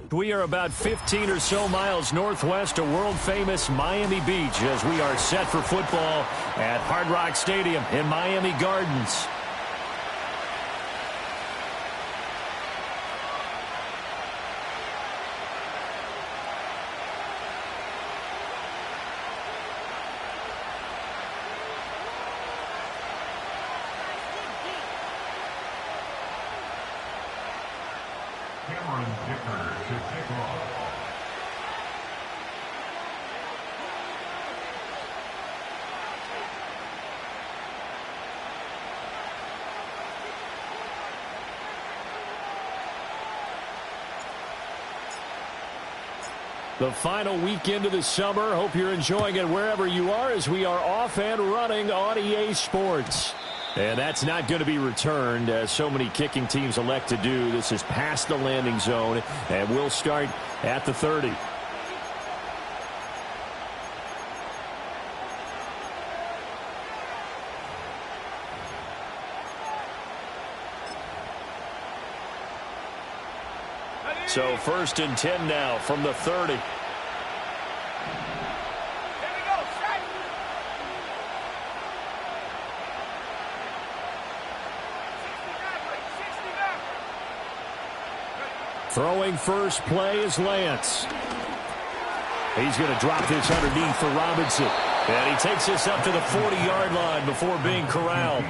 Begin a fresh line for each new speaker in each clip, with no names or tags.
We are about 15 or so miles northwest of world-famous Miami Beach as we are set for football at Hard Rock Stadium in Miami Gardens. The final weekend of the summer. Hope you're enjoying it wherever you are as we are off and running on EA Sports. And that's not going to be returned, as so many kicking teams elect to do. This is past the landing zone, and we'll start at the 30. So 1st and 10 now from the 30. Throwing first play is Lance. He's going to drop this underneath for Robinson. And he takes this up to the 40-yard line before being corralled.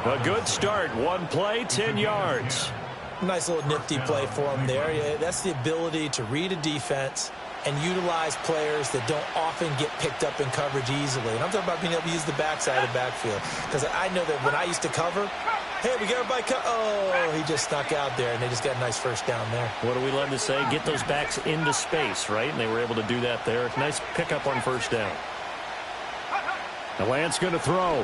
A good start. One play, 10 yards.
Nice little nifty play for him there. Yeah, that's the ability to read a defense and utilize players that don't often get picked up in coverage easily. And I'm talking about being able to use the backside of the backfield. Because I know that when I used to cover, hey, we got everybody oh, he just snuck out there, and they just got a nice first down there.
What do we love to say? Get those backs into space, right? And they were able to do that there. Nice pickup on first down. The Lance going to throw.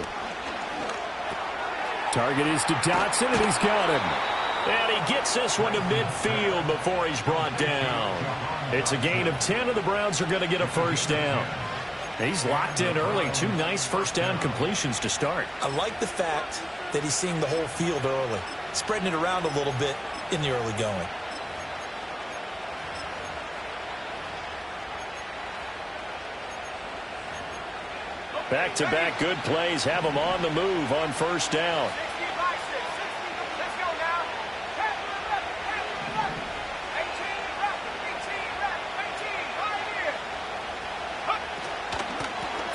Target is to Dotson, and he's got him. And he gets this one to midfield before he's brought down. It's a gain of 10, and the Browns are going to get a first down. He's locked in early. Two nice first down completions to start.
I like the fact that he's seeing the whole field early, spreading it around a little bit in the early going.
Back-to-back good plays have him on the move on first down.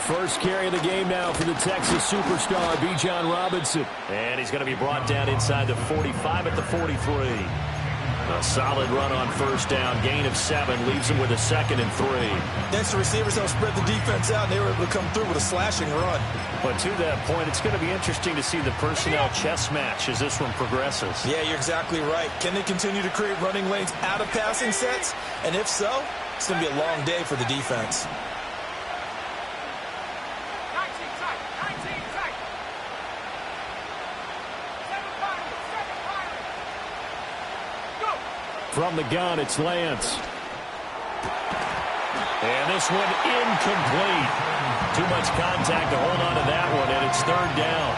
First carry of the game now for the Texas superstar, Bijan Robinson. And he's going to be brought down inside the 45 at the 43. A solid run on first down. Gain of 7 leaves him with a 2nd and 3.
Next, the receivers don't spread the defense out, and they were able to come through with a slashing run.
But to that point, it's going to be interesting to see the personnel chess match as this one progresses.
Yeah, you're exactly right. Can they continue to create running lanes out of passing sets? And if so, it's going to be a long day for the defense.
From the gun, it's Lance. And this one incomplete. Too much contact to hold on to that one, and it's 3rd down.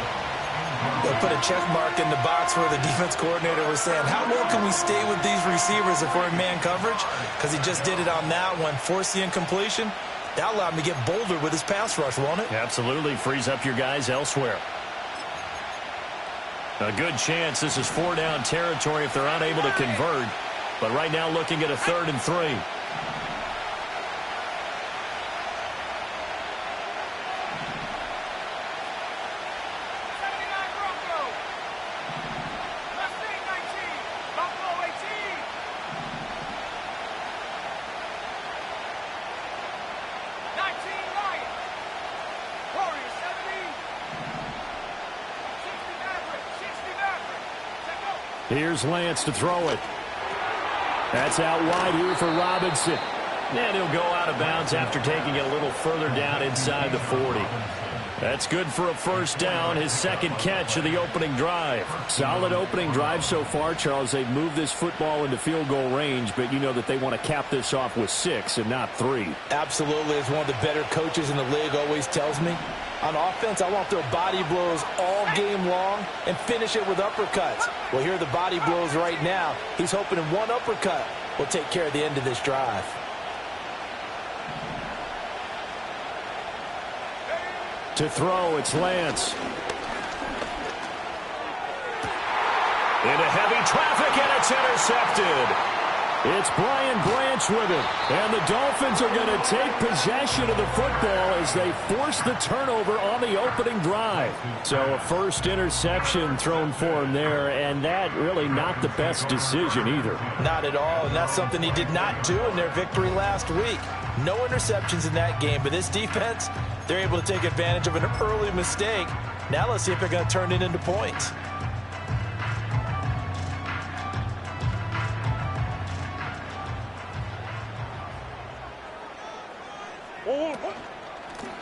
They'll put a check mark in the box where the defense coordinator was saying, how well can we stay with these receivers if we're in man coverage? Because he just did it on that one, forced the incompletion. That allowed him to get bolder with his pass rush, won't it?
Absolutely. Frees up your guys elsewhere. A good chance this is 4-down territory if they're unable to convert. But right now looking at a 3rd and 3. Here's Lance to throw it. That's out wide here for Robinson. And he'll go out of bounds after taking it a little further down inside the 40. That's good for a first down, his 2nd catch of the opening drive. Solid opening drive so far, Charles. They've moved this football into field goal range, but you know that they want to cap this off with 6 and not 3.
Absolutely. As one of the better coaches in the league always tells me, on offense, I want to throw body blows all game long and finish it with uppercuts. Well, here are the body blows right now. He's hoping in one uppercut will take care of the end of this drive.
To throw, it's Lance. Into heavy traffic, and it's intercepted. It's Brian Branch with it. And the Dolphins are going to take possession of the football as they force the turnover on the opening drive. So a first interception thrown for him there, and that really not the best decision either.
Not at all, and that's something he did not do in their victory last week. No interceptions in that game, but this defense, they're able to take advantage of an early mistake. Now let's see if they're going to turn it into points.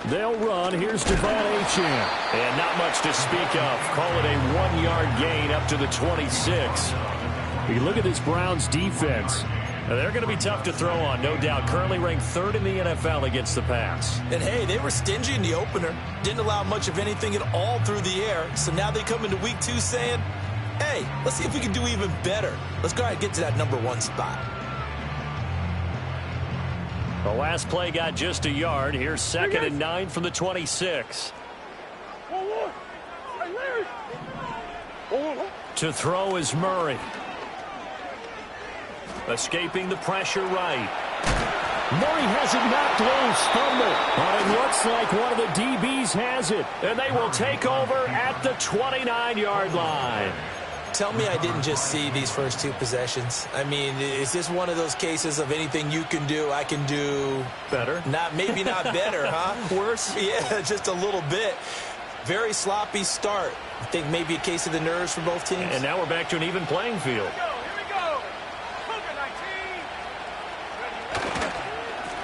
They'll run. Here's Devon Achane. And not much to speak of. Call it a 1-yard gain up to the 26. You look at this Browns defense. They're going to be tough to throw on, no doubt. Currently ranked 3rd in the NFL against the pass.
And, hey, they were stingy in the opener. Didn't allow much of anything at all through the air. So now they come into week 2 saying, hey, let's see if we can do even better. Let's go ahead and get to that number 1 spot.
The last play got just a yard. Here's 2nd and 9 from the 26. To throw is Murray. Escaping the pressure right. Murray has it knocked loose. Fumble. But it looks like one of the DBs has it. And they will take over at the 29-yard line.
Tell me I didn't just see these first 2 possessions. I mean, is this one of those cases of anything you can do, I can do
better?
Maybe not better, huh?
Worse?
Yeah, just a little bit. Very sloppy start. I think maybe a case of the nerves for both teams.
And now we're back to an even playing field.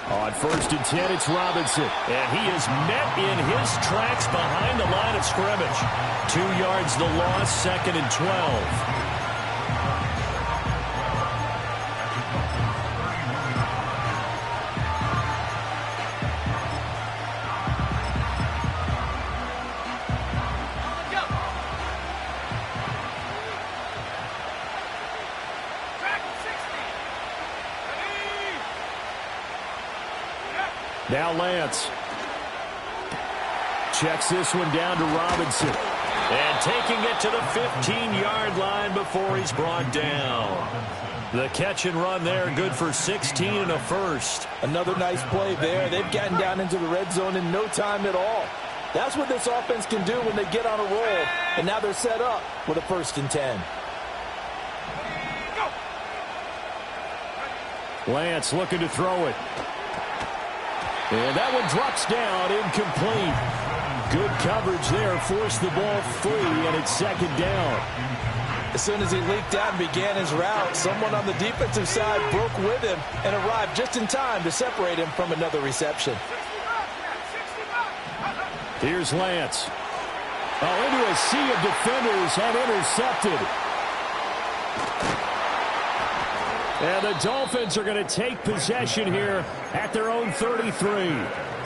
On 1st and 10, it's Robinson. And he is met in his tracks behind the line of scrimmage. 2 yards the loss, 2nd and 12. Now Lance. Checks this one down to Robinson. And taking it to the 15-yard line before he's brought down. The catch and run there, good for 16 and a first.
Another nice play there. They've gotten down into the red zone in no time at all. That's what this offense can do when they get on a roll. And now they're set up with a 1st and 10.
Lance looking to throw it. And that one drops down, incomplete. Good coverage there, forced the ball free, and it's 2nd down.
As soon as he leaked out and began his route, someone on the defensive side broke with him and arrived just in time to separate him from another reception.
Here's Lance. Into a sea of defenders and intercepted. And the Dolphins are going to take possession here at their own 33.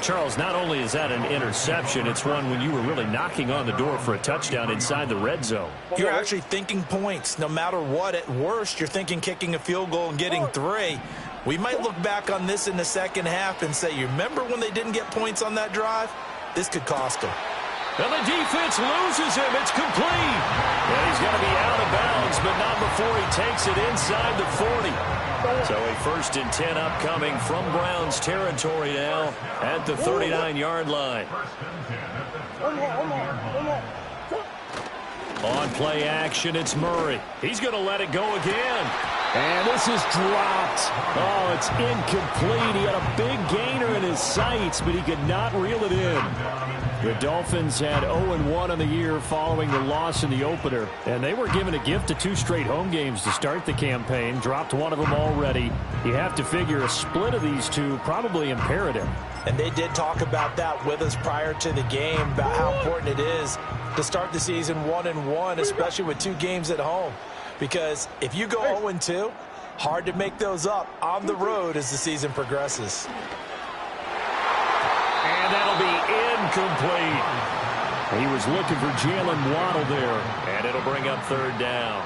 Charles, not only is that an interception, it's one when you were really knocking on the door for a touchdown inside the red zone.
You're actually thinking points. No matter what, at worst, you're thinking kicking a field goal and getting 3. We might look back on this in the second half and say, you remember when they didn't get points on that drive? This could cost them.
And the defense loses him. It's complete. And he's going to be out of bounds, but not before he takes it inside the 40. So a 1st and 10 upcoming from Browns territory now at the 39-yard line. On play action, it's Murray. He's going to let it go again. And this is dropped. Oh, it's incomplete. He had a big gainer in his sights, but he could not reel it in. The Dolphins had 0-1 on the year following the loss in the opener, and they were given a gift of 2 straight home games to start the campaign. Dropped one of them already. You have to figure a split of these 2 probably imperative.
And they did talk about that with us prior to the game, about how important it is to start the season 1-1, especially with 2 games at home. Because if you go 0-2, hard to make those up on the road as the season progresses.
And that'll be incomplete. He was looking for Jalen Waddle there, and it'll bring up 3rd down.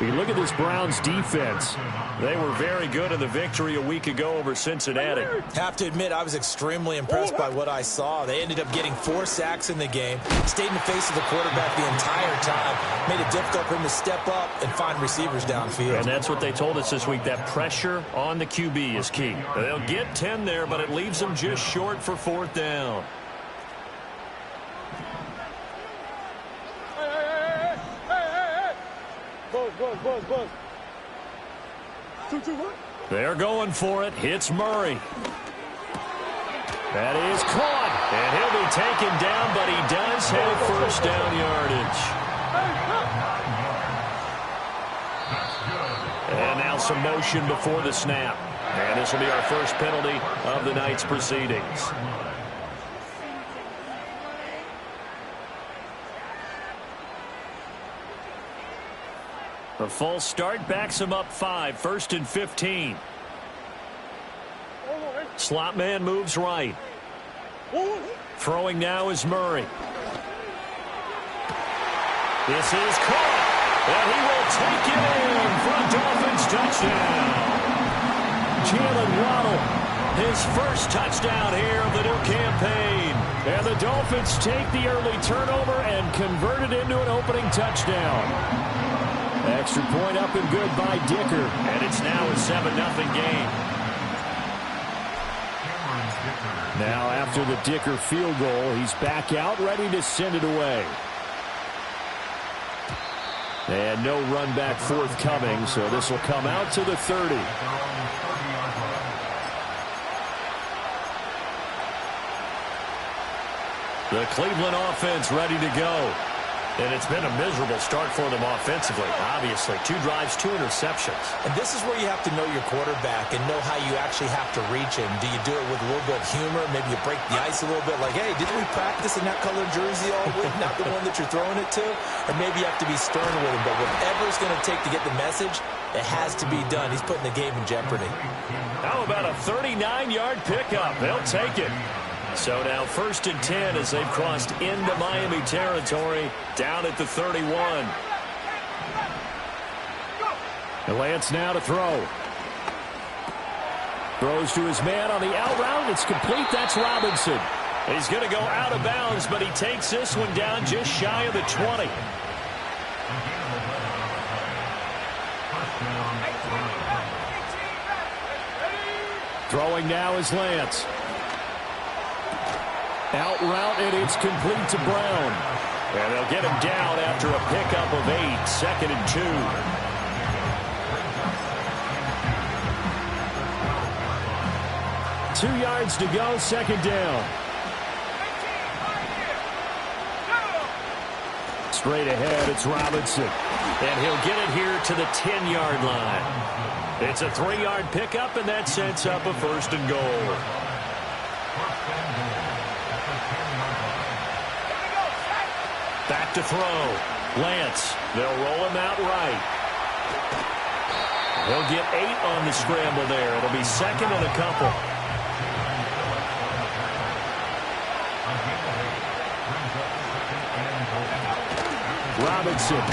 You look at this Browns defense. They were very good in the victory a week ago over Cincinnati.
Have to admit, I was extremely impressed by what I saw. They ended up getting 4 sacks in the game, stayed in the face of the quarterback the entire time, made it difficult for him to step up and find receivers downfield.
And that's what they told us this week, that pressure on the QB is key. They'll get 10 there, but it leaves them just short for 4th down.
Buzz. 2-2-1.
They're going for it. Hits Murray. That is caught. And he'll be taken down, but he does have 1st down yardage. And now some motion before the snap. And this will be our first penalty of the night's proceedings. A false start backs him up 5, 1st and 15. Slot man moves right. Throwing now is Murray. This is caught. And he will take it in for a Dolphins touchdown. Jalen Waddle, his first touchdown here of the new campaign. And the Dolphins take the early turnover and convert it into an opening touchdown. Extra point up and good by Dicker. And it's now a 7-0 game. Now after the Dicker field goal, he's back out ready to send it away. And no run back forthcoming, so this will come out to the 30. The Cleveland offense ready to go. And it's been a miserable start for them offensively, obviously. 2 drives, 2 interceptions.
And this is where you have to know your quarterback and know how you actually have to reach him. Do you do it with a little bit of humor? Maybe you break the ice a little bit, like, hey, didn't we practice in that colored jersey all week? Not the one that you're throwing it to? Or maybe you have to be stern with him. But whatever it's going to take to get the message, it has to be done. He's putting the game in jeopardy.
How about a 39-yard pickup? They'll take it. So now 1st and 10 as they've crossed into Miami territory, down at the 31. And Lance now to throw. Throws to his man on the out route. It's complete. That's Robinson. He's going to go out of bounds, but he takes this one down just shy of the 20. Throwing now is Lance. Out route, and it's complete to Brown. And they'll get him down after a pickup of 8, 2nd and 2. 2 yards to go, 2nd down. Straight ahead, it's Robinson. And he'll get it here to the 10-yard line. It's a 3-yard pickup, and that sets up a 1st and goal. Back to throw. Lance. They'll roll him out right. He'll get 8 on the scramble there. It'll be 2nd and a couple. Robinson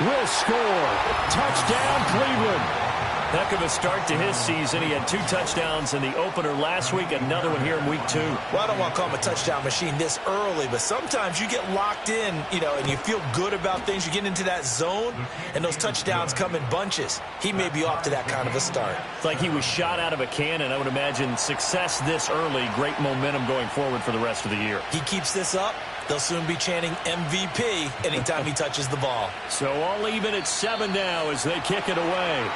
will score. Touchdown, Cleveland. Heck of a start to his season. He had 2 touchdowns in the opener last week, another one here in week 2.
Well, I don't want to call him a touchdown machine this early, but sometimes you get locked in, and you feel good about things. You get into that zone, and those touchdowns come in bunches. He may be off to that kind of a start.
It's like he was shot out of a cannon. I would imagine success this early, great momentum going forward for the rest of the year.
He keeps this up, they'll soon be chanting MVP anytime he touches the ball.
So all even at 7 now as they kick it away.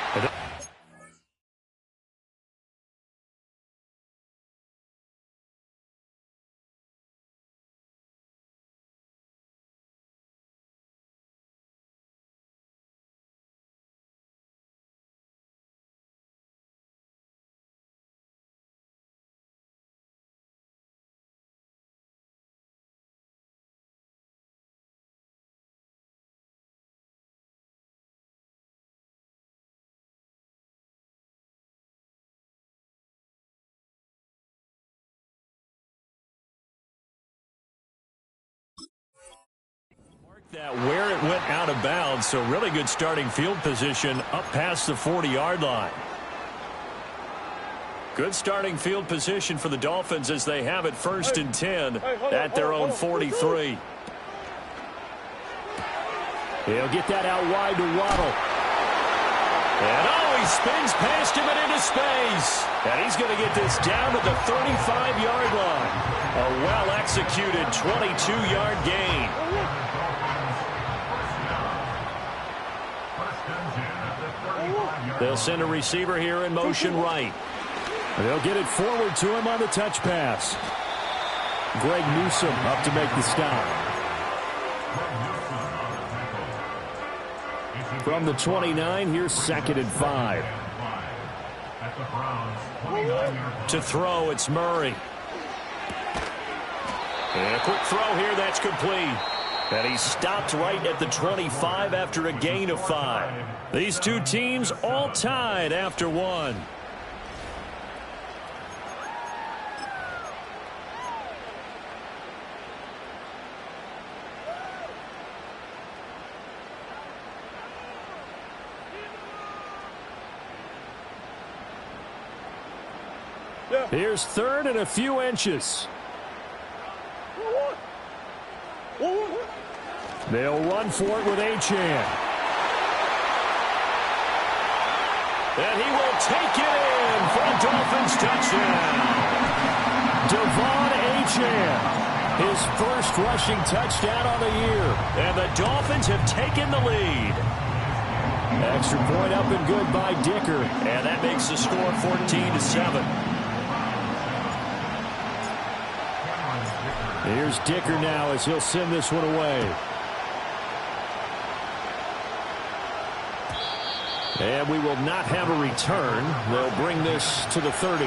That where it went out of bounds, so really good starting field position up past the 40-yard line. Good starting field position for the Dolphins as they have it 1st and 10 at their own 43.
He'll get that out wide to Waddle.
And he spins past him and into space. And he's going to get this down to the 35-yard line. A well-executed 22-yard gain. They'll send a receiver here in motion right.
They'll get it forward to him on the touch pass. Greg Newsome up to make the stop. From the 29, here's 2nd and 5.
To throw, it's Murray. And a quick throw here, that's complete. And he stopped right at the 25 after a gain of 5. These two teams all tied after 1.
Here's 3rd and a few inches. They'll run for it with Achane.
And he will take it in for a Dolphins touchdown.
Devon Achane, his first rushing touchdown on the year.
And the Dolphins have taken the lead.
Extra point up and good by Dicker.
And that makes the score 14-7.
Here's Dicker now as he'll send this one away. And we will not have a return. They'll bring this to the 30.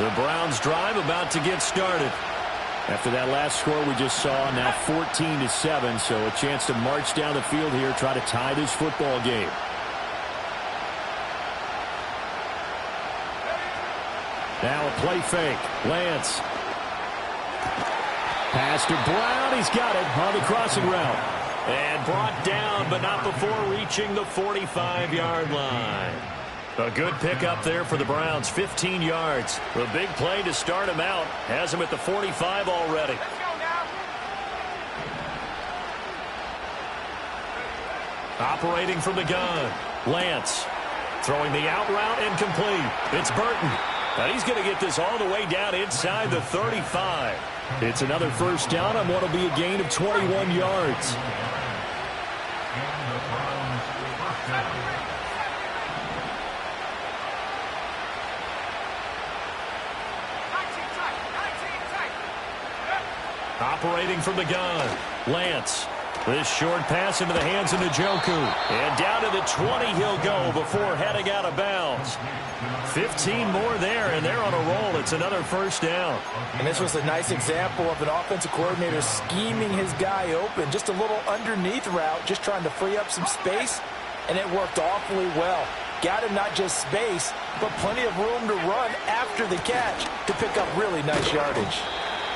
The Browns drive about to get started.
After that last score we just saw, now 14-7, so a chance to march down the field here, try to tie this football game. Now a play fake. Lance. Pass to Brown. He's got it on the crossing route.
And brought down, but not before reaching the 45-yard line. A good pickup there for the Browns, 15 yards. A big play to start him out. Has him at the 45 already. Operating from the gun. Lance throwing the out route and complete. It's Burton. And he's going to get this all the way down inside the 35.
It's another first down on what will be a gain of 21 yards.
Operating from the gun. Lance. This short pass into the hands of Njoku. And down to the 20 he'll go before heading out of bounds. 15 more there, and they're on a roll. It's another first down.
And this was a nice example of an offensive coordinator scheming his guy open. Just a little underneath route, just trying to free up some space, and it worked awfully well. Got him not just space, but plenty of room to run after the catch to pick up really nice yardage.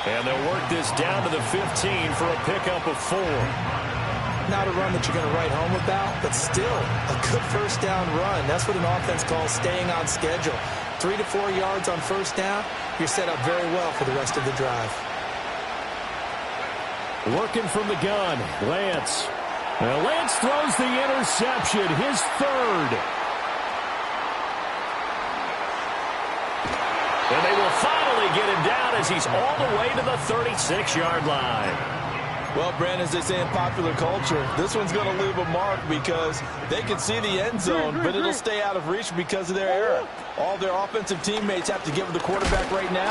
And they'll work this down to the 15 for a pickup of 4.
Not a run that you're going to write home about, but still a good first down run. That's what an offense calls staying on schedule. 3 to 4 yards on first down, you're set up very well for the rest of the drive.
Working from the gun, Lance. Well, Lance throws the interception, his 3rd.
And they will finally get him down as he's all the way to the 36-yard line.
Well, Brandon, as they say in popular culture, this one's going to leave a mark because they can see the end zone, but it'll stay out of reach because of their error. All their offensive teammates have to give the quarterback right now,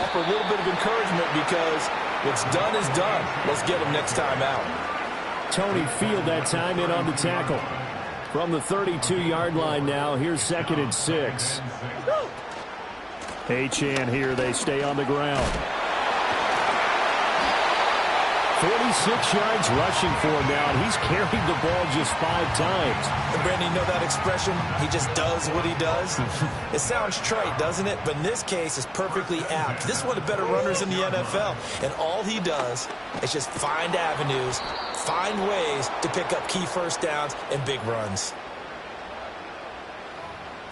offer a little bit of encouragement because what's done is done. Let's get him next time out.
Tony Field that time in on the tackle. From the 32-yard line now, here's 2nd and 6. Achane here, they stay on the ground. 46 yards rushing for him now, and he's carried the ball just 5 times.
And Brandon, you know that expression? He just does what he does. It sounds trite, doesn't it? But in this case, it's perfectly apt. This is one of the better runners in the NFL, and all he does is just find avenues, find ways to pick up key first downs and big runs.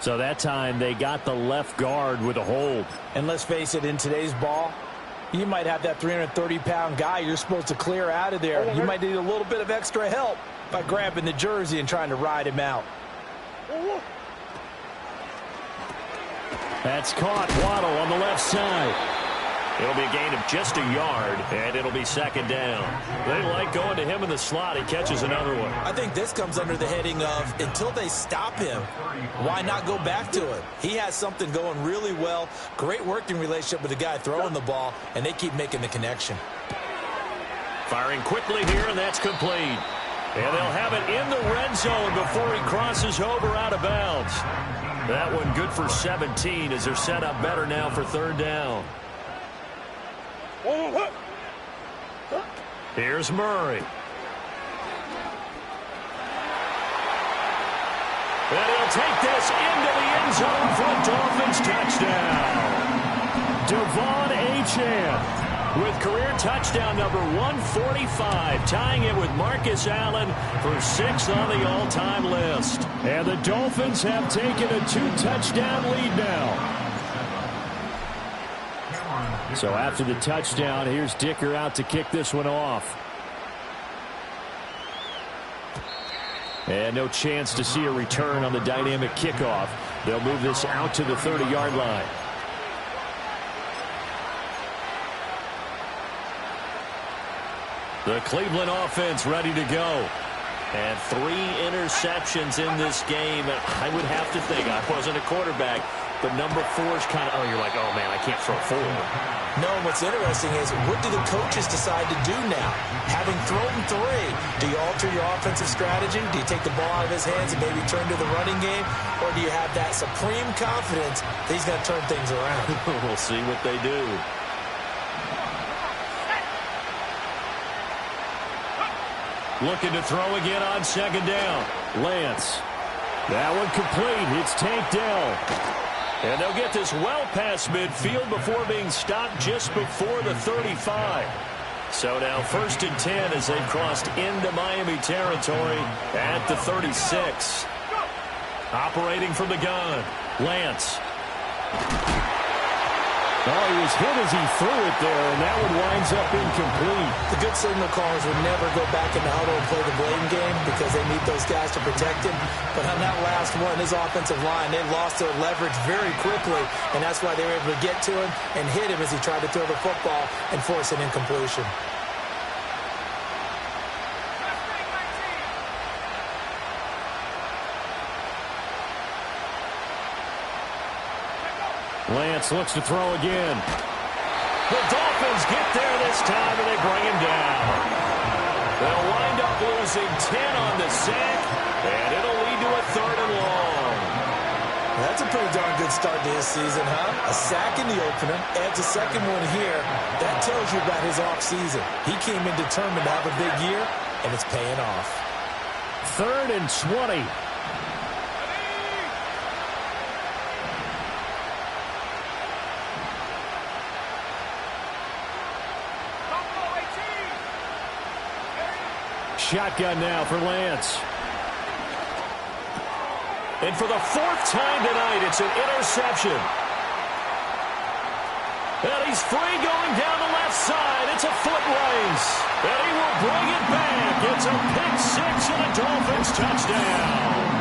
So that time they got the left guard with a hold.
And let's face it, in today's ball, you might have that 330-pound guy you're supposed to clear out of there. You might need a little bit of extra help by grabbing the jersey and trying to ride him out.
That's caught. Waddle on the left side.
It'll be a gain of just a yard, and it'll be second down. They like going to him in the slot. He catches another one.
I think this comes under the heading of, until they stop him, why not go back to it? He has something going really well, great working relationship with the guy throwing the ball, and they keep making the connection.
Firing quickly here, and that's complete. And they'll have it in the red zone before he crosses over out of bounds. That one good for 17 as they're set up better now for third down. Here's Murray. And he'll take this into the end zone for a Dolphins touchdown. Devon Achane with career touchdown number 145, tying it with Marcus Allen for 6th on the all-time list.
And the Dolphins have taken a 2-touchdown lead now. So after the touchdown, here's Dicker out to kick this one off. And no chance to see a return on the dynamic kickoff. They'll move this out to the 30-yard line.
The Cleveland offense ready to go. And 3 interceptions in this game. I would have to think, I wasn't a quarterback, but number 4 is kind of, you're like, oh, man, I can't throw 4.
No, what's interesting is, what do the coaches decide to do now? Having thrown 3, do you alter your offensive strategy? Do you take the ball out of his hands and maybe turn to the running game? Or do you have that supreme confidence that he's going to turn things around?
We'll see what they do. Looking to throw again on second down.
Lance. That one complete. It's Tank Dell.
And they'll get this well past midfield before being stopped just before the 35. So now 1st and 10 as they've crossed into Miami territory at the 36. Operating from the gun, Lance.
Oh, he was hit as he threw it there, and that one winds up incomplete.
The good signal callers would never go back in the huddle and play the blame game because they need those guys to protect him. But on that last one, his offensive line, they lost their leverage very quickly, and that's why they were able to get to him and hit him as he tried to throw the football and force an incompletion.
Lance looks to throw again.
The Dolphins get there this time, and they bring him down. They'll wind up losing 10 on the sack, and it'll lead to a 3rd and long.
That's a pretty darn good start to his season, huh? A sack in the opener, adds a second one here. That tells you about his offseason. He came in determined to have a big year, and it's paying off.
3rd and 20. Shotgun now for Lance.
And for the 4th time tonight, it's an interception. And he's free going down the left side. It's a foot race. And he will bring it back. It's a pick 6 and a Dolphins touchdown.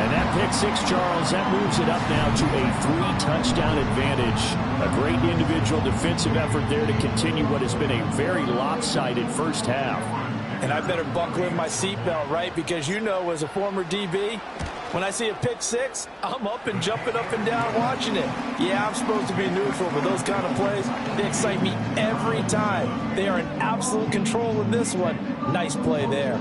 And that pick 6, Charles, that moves it up now to a 3-touchdown advantage. A great individual defensive effort there to continue what has been a very lopsided first half.
And I better buckle in my seatbelt, right? Because you know, as a former DB, when I see a pick 6, I'm up and jumping up and down watching it. Yeah, I'm supposed to be neutral, but those kind of plays, they excite me every time. They are in absolute control in this one. Nice play there.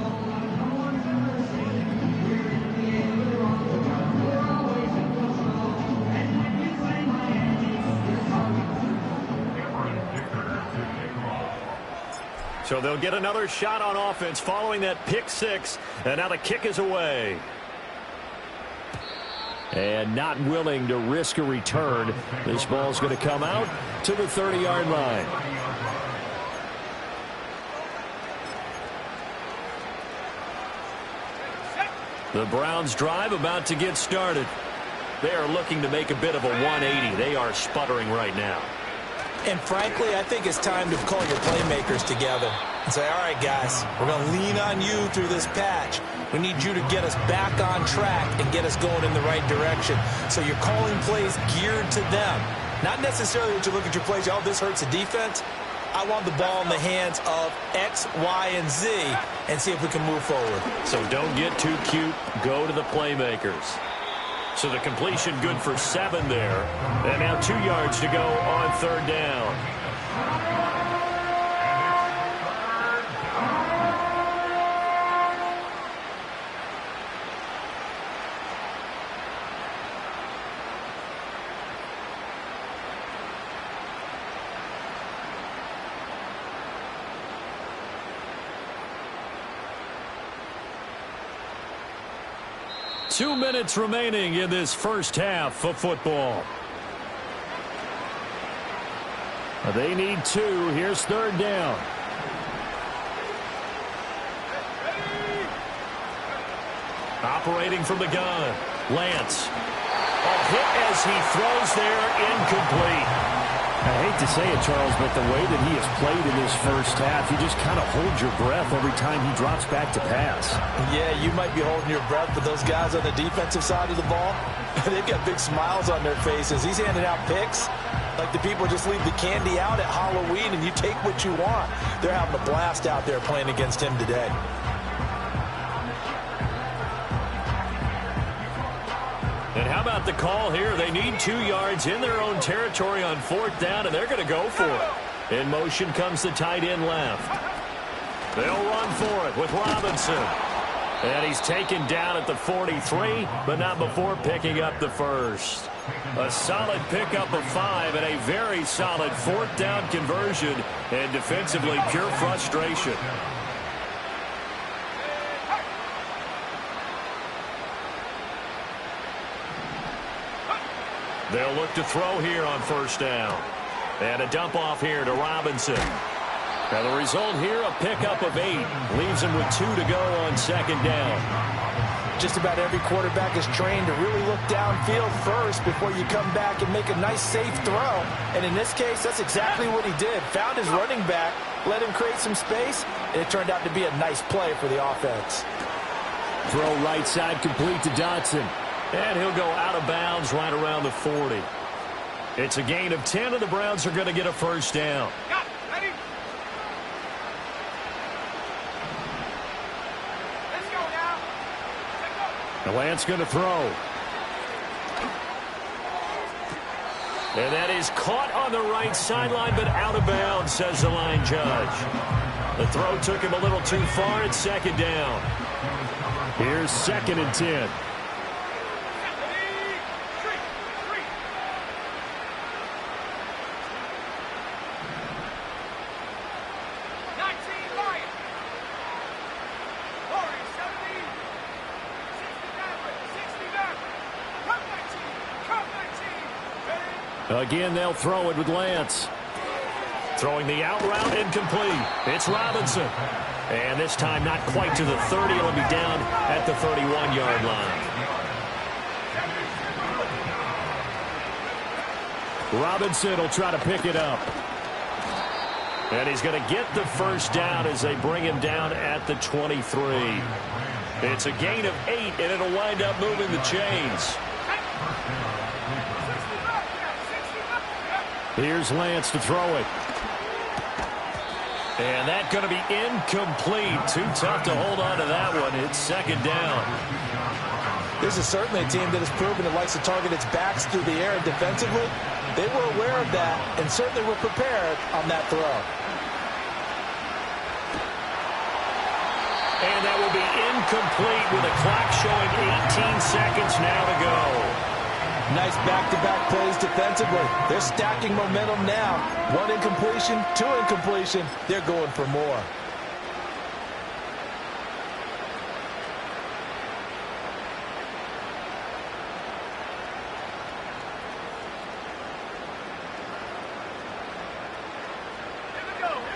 So they'll get another shot on offense following that pick six, and now the kick is away.
And not willing to risk a return. This ball's going to come out to the 30-yard line.
The Browns drive about to get started. They are looking to make a bit of a 180. They are sputtering right now.
And frankly, I think it's time to call your playmakers together and say, all right, guys, we're going to lean on you through this patch. We need you to get us back on track and get us going in the right direction. So you're calling plays geared to them. Not necessarily that you look at your plays, oh, this hurts the defense. I want the ball in the hands of X, Y, and Z and see if we can move forward.
So don't get too cute. Go to the playmakers. So the completion good for 7 there. And now 2 yards to go on 3rd down. 2 minutes remaining in this first half of football.
They need 2. Here's 3rd down.
Operating from the gun, Lance. A hit as he throws there, incomplete.
I hate to say it, Charles, but the way that he has played in this first half, you just kind of hold your breath every time he drops back to pass.
Yeah, you might be holding your breath, but those guys on the defensive side of the ball, they've got big smiles on their faces. He's handing out picks like the people just leave the candy out at Halloween and you take what you want. They're having a blast out there playing against him today.
And how about the call here? They need 2 yards in their own territory on 4th down, and they're going to go for it. In motion comes the tight end left. They'll run for it with Robinson. And he's taken down at the 43, but not before picking up the first. A solid pickup of 5 and a very solid 4th down conversion, and defensively pure frustration. They'll look to throw here on 1st down. And a dump off here to Robinson. Now the result here, a pickup of 8. Leaves him with 2 to go on 2nd down.
Just about every quarterback is trained to really look downfield first before you come back and make a nice, safe throw. And in this case, that's exactly what he did. Found his running back, let him create some space, and it turned out to be a nice play for the offense.
Throw right side complete to Dotson.
And he'll go out of bounds right around the 40. It's a gain of 10, and the Browns are going to get a 1st down.
Ready? Let's go now. Let's go.
Lance going to throw.
And that is caught on the right sideline, but out of bounds, says the line judge. The throw took him a little too far. It's 2nd down.
Here's 2nd and 10. Again, they'll throw it with Lance.
Throwing the out route, incomplete. It's Robinson. And this time not quite to the 30. It'll be down at the 31-yard line.
Robinson will try to pick it up.
And he's going to get the 1st down as they bring him down at the 23. It's a gain of 8, and it'll wind up moving the chains.
Here's Lance to throw it.
And that's going to be incomplete. Too tough to hold on to that one. It's 2nd down.
This is certainly a team that has proven it likes to target its backs through the air, and defensively, they were aware of that and certainly were prepared on that throw.
And that will be incomplete with a clock showing 18 seconds now to go.
Nice back-to-back plays defensively. They're stacking momentum now. 1 incompletion, 2 incompletion. They're going for more.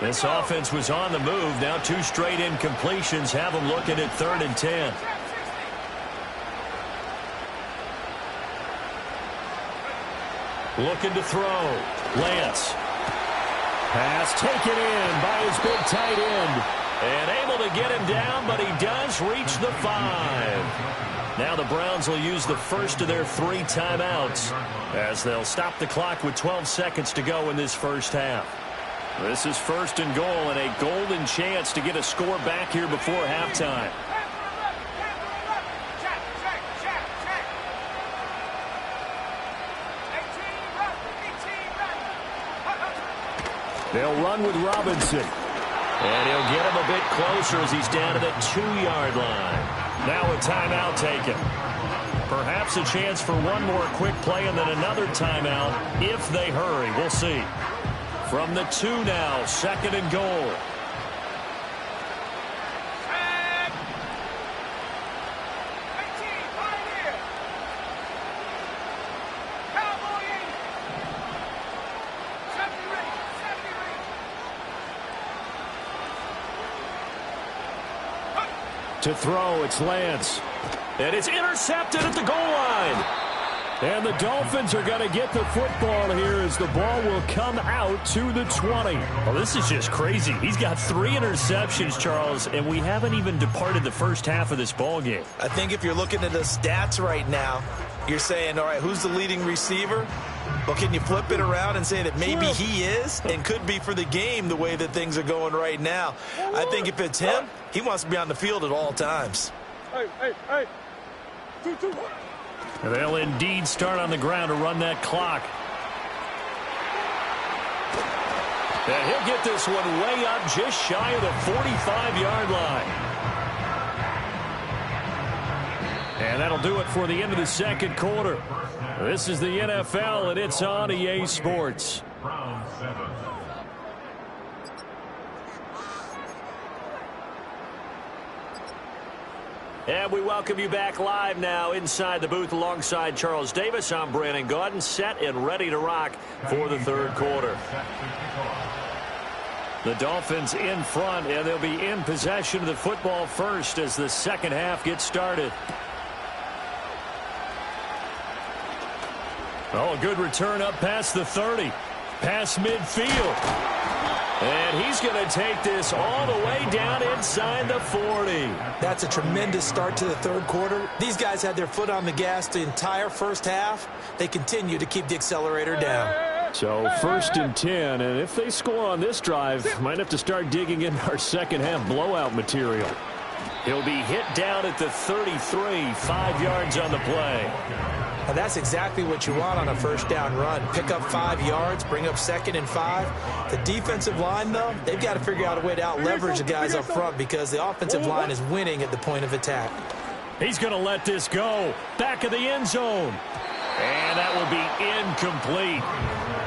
This offense was on the move. Now 2 straight incompletions have them looking at 3rd and 10. Looking to throw. Lance.
Pass taken in by his big tight end.
And able to get him down, but he does reach the 5. Now the Browns will use the first of their 3 timeouts as they'll stop the clock with 12 seconds to go in this first half. This is 1st and goal and a golden chance to get a score back here before halftime.
They'll run with Robinson.
And he'll get him a bit closer as he's down to the 2-yard line. Now a timeout taken. Perhaps a chance for one more quick play and then another timeout if they hurry. We'll see. From the 2 now, 2nd and goal.
To throw, it's Lance.
And it's intercepted at the goal line.
And the Dolphins are going to get the football here as the ball will come out to the 20.
Well, this is just crazy. He's got 3 interceptions, Charles, and we haven't even departed the first half of this ball game.
I think if you're looking at the stats right now, you're saying, all right, who's the leading receiver? Well, can you flip it around and say that maybe he is and could be for the game the way that things are going right now? I think if it's him, he wants to be on the field at all times.
Hey. 2.
They'll indeed start on the ground to run that clock. And he'll get this one way up just shy of the 45-yard line. And that'll do it for the end of the second quarter. This is the NFL, and it's on EA Sports. And we welcome you back live now inside the booth alongside Charles Davis. I'm Brandon Gaudin, set and ready to rock for the third quarter. The Dolphins in front, and they'll be in possession of the football first as the second half gets started. Oh, a good return up past the 30. Past midfield. And he's going to take this all the way down inside the 40.
That's a tremendous start to the third quarter. These guys had their foot on the gas the entire first half. They continue to keep the accelerator down.
So 1st and 10, and if they score on this drive, might have to start digging in our second half blowout material.
He'll be hit down at the 33, 5 yards on the play.
And that's exactly what you want on a first down run. Pick up 5 yards, bring up 2nd and 5. The defensive line, though, they've got to figure out a way to out-leverage the guys up front because the offensive line is winning at the point of attack.
He's going to let this go. Back of the end zone. And that will be incomplete.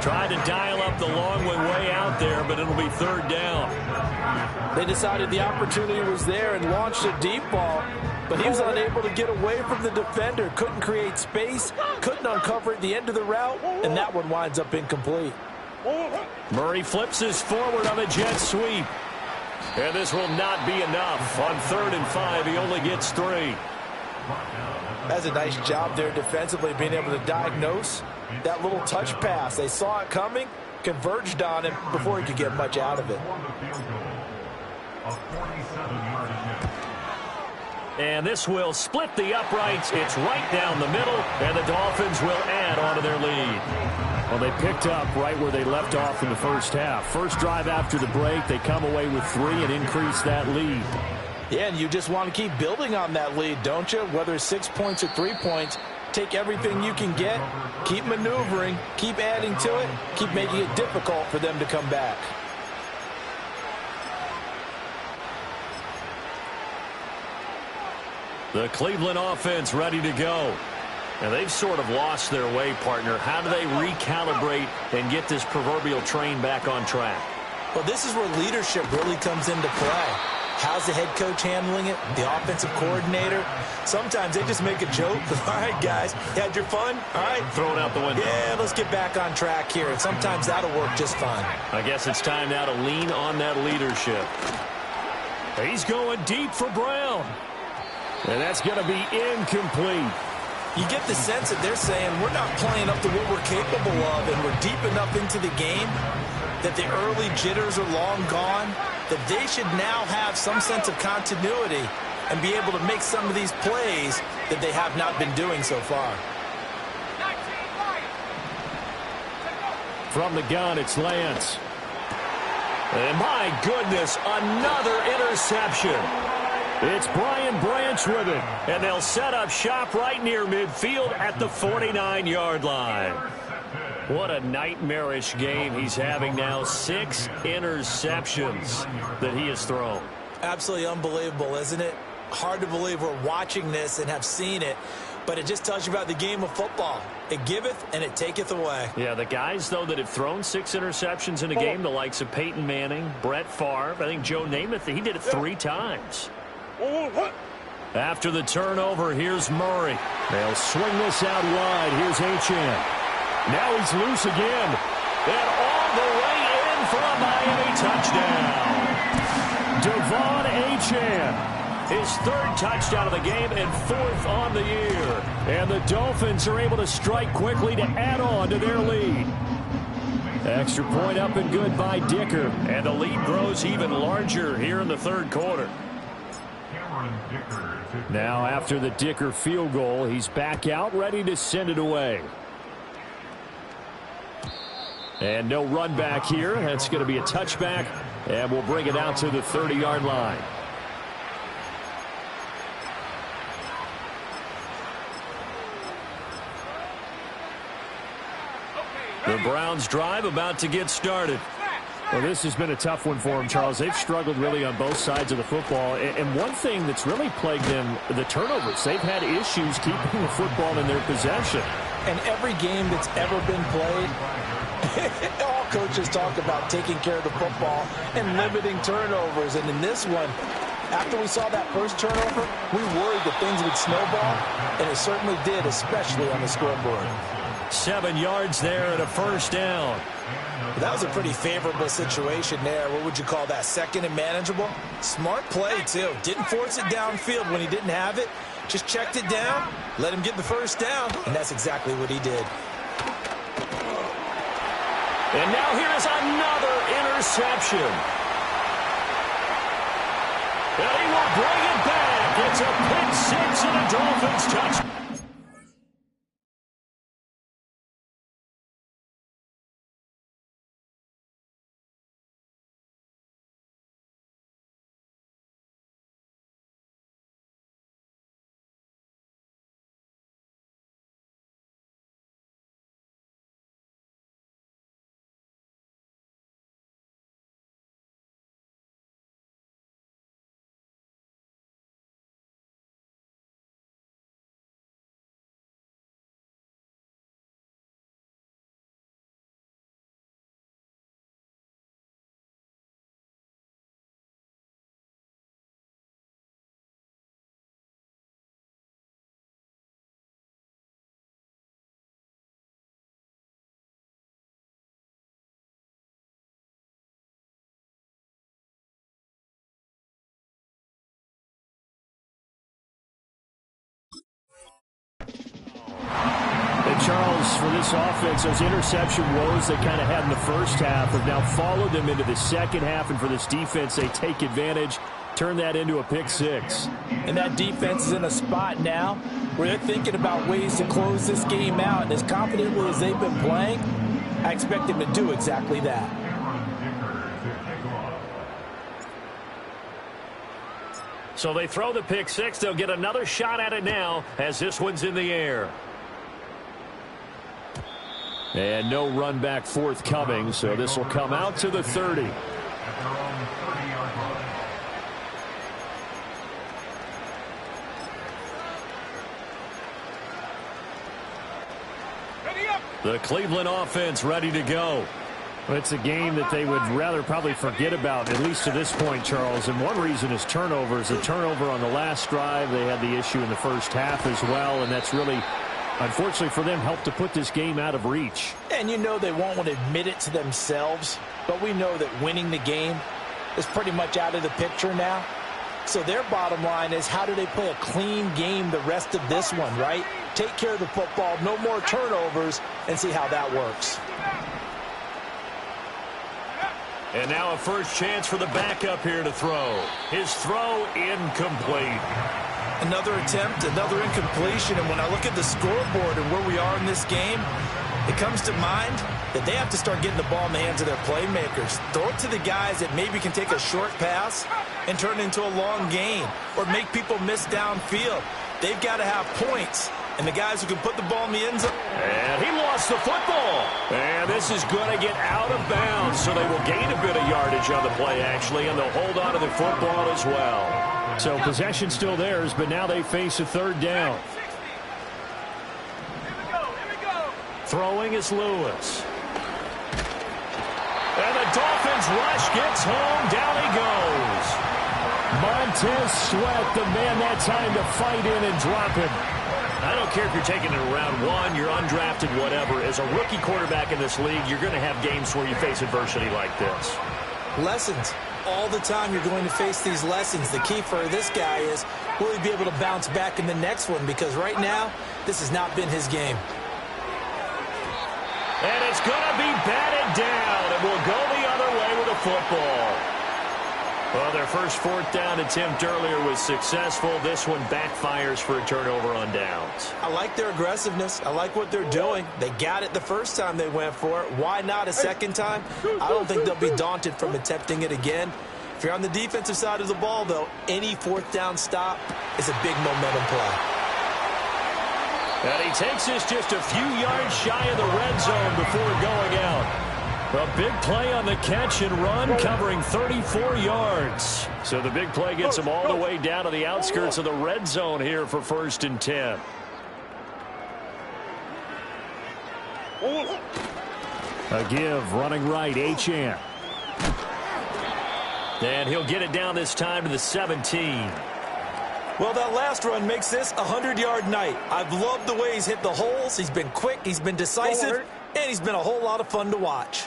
Tried to dial up the long way out there, but it'll be 3rd down.
They decided the opportunity was there and launched a deep ball, but he was unable to get away from the defender. Couldn't create space, couldn't uncover at the end of the route, and that one winds up incomplete.
Murray flips this forward on a jet sweep. And this will not be enough. On 3rd and 5, he only gets 3.
That's a nice job there defensively, being able to diagnose that little touch pass. They saw it coming, converged on him before he could get much out of it.
And this will split the uprights. It's right down the middle, and the Dolphins will add on to their lead.
Well, they picked up right where they left off in the first half. First drive after the break, they come away with 3 and increase that lead.
Yeah, and you just want to keep building on that lead, don't you? Whether it's 6 points or 3 points, take everything you can get, keep maneuvering, keep adding to it, keep making it difficult for them to come back.
The Cleveland offense ready to go. And they've sort of lost their way, partner. How do they recalibrate and get this proverbial train back on track?
Well, this is where leadership really comes into play. How's the head coach handling it? The offensive coordinator? Sometimes they just make a joke. All right, guys, you had your fun? All right.
Throw it out the window.
Yeah, let's get back on track here. And sometimes that'll work just fine.
I guess it's time now to lean on that leadership.
He's going deep for Brown. And that's going to be incomplete.
You get the sense that they're saying we're not playing up to what we're capable of, and we're deep enough into the game that the early jitters are long gone, that they should now have some sense of continuity and be able to make some of these plays that they have not been doing so far.
From the gun, it's Lance.
And my goodness, another interception.
It's Brian Branch with it.
And they'll set up shop right near midfield at the 49-yard line. What a nightmarish game he's having now. 6 interceptions that he has thrown.
Absolutely unbelievable, isn't it? Hard to believe we're watching this and have seen it, but it just tells you about the game of football. It giveth and it taketh away.
Yeah, the guys, though, that have thrown 6 interceptions in a game, the likes of Peyton Manning, Brett Favre, I think Joe Namath, he did it 3 times.
After the turnover, here's Murray. They'll swing this out wide. Here's Achane. Now he's loose again.
And all the way in for a Miami touchdown.
Devon Achane.
His 3rd touchdown of the game and 4th on the year.
And the Dolphins are able to strike quickly to add on to their lead. Extra point up and good by Dicker.
And the lead grows even larger here in the 3rd quarter.
Now after the Dicker field goal, he's back out ready to send it away. And no run back here. That's going to be a touchback. And we'll bring it out to the 30-yard line.
The Browns drive about to get started.
Well, this has been a tough one for them, Charles. They've struggled really on both sides of the football. And one thing that's really plagued them, the turnovers. They've had issues keeping the football in their possession.
And every game that's ever been played, all coaches talk about taking care of the football and limiting turnovers. And in this one, after we saw that first turnover, we worried that things would snowball, and it certainly did, especially on the scoreboard.
7 yards there and a 1st down.
That was a pretty favorable situation there. What would you call that? 2nd and manageable? Smart play, too. Didn't force it downfield when he didn't have it. Just checked it down, let him get the 1st down, and that's exactly what he did.
And now here is another interception. And he will bring it back. It's a pick 6 and a Dolphins touchdown.
Charles, for this offense, those interception woes they kind of had in the first half have now followed them into the second half, and for this defense, they take advantage, turn that into a pick 6.
And that defense is in a spot now where they're thinking about ways to close this game out, and as confidently as they've been playing, I expect them to do exactly that.
So they throw the pick 6. They'll get another shot at it now as this one's in the air.
And no run back forthcoming, so this will come out to the 30.
The Cleveland offense ready to go.
It's a game that they would rather probably forget about, at least to this point, Charles. And one reason is turnovers. A turnover on the last drive. They had the issue in the first half as well, and that's really, unfortunately for them, helped to put this game out of reach.
And you know they won't want to admit it to themselves, but we know that winning the game is pretty much out of the picture now. So their bottom line is, how do they play a clean game the rest of this one, right? Take care of the football, no more turnovers, and see how that works.
And now a first chance for the backup here to throw. His throw incomplete.
Another attempt, another incompletion, and when I look at the scoreboard and where we are in this game, it comes to mind that they have to start getting the ball in the hands of their playmakers. Throw it to the guys that maybe can take a short pass and turn it into a long gain or make people miss downfield. They've got to have points. And the guys who can put the ball in the end zone.
And he lost the football. And this is going to get out of bounds, so they will gain a bit of yardage on the play, actually, and they'll hold on to the football as well.
So possession still theirs, but now they face a third down.
Throwing is Lewis. And the Dolphins rush gets home. Down he goes.
Montez Sweat, the man that time to fight in and drop him.
I don't care if you're taking it in round one, you're undrafted, whatever. As a rookie quarterback in this league, you're going to have games where you face adversity like this.
Lessons. All the time you're going to face these lessons. The key for this guy is, will he be able to bounce back in the next one? Because right now, this has not been his game.
And it's going to be batted down, and we'll go the other way with the football. Well, their first fourth down attempt earlier was successful. This one backfires for a turnover on downs.
I like their aggressiveness. I like what they're doing. They got it the first time they went for it. Why not a second time? I don't think they'll be daunted from attempting it again. If you're on the defensive side of the ball, though, any fourth down stop is a big momentum play.
And he takes this just a few yards shy of the red zone before going out. A big play on the catch and run, covering 34 yards. So the big play gets him all the way down to the outskirts of the red zone here for 1st and 10.
A give, running right, Achane.
And he'll get it down this time to the 17.
Well, that last run makes this a 100-yard night. I've loved the way he's hit the holes. He's been quick, he's been decisive, and he's been a whole lot of fun to watch.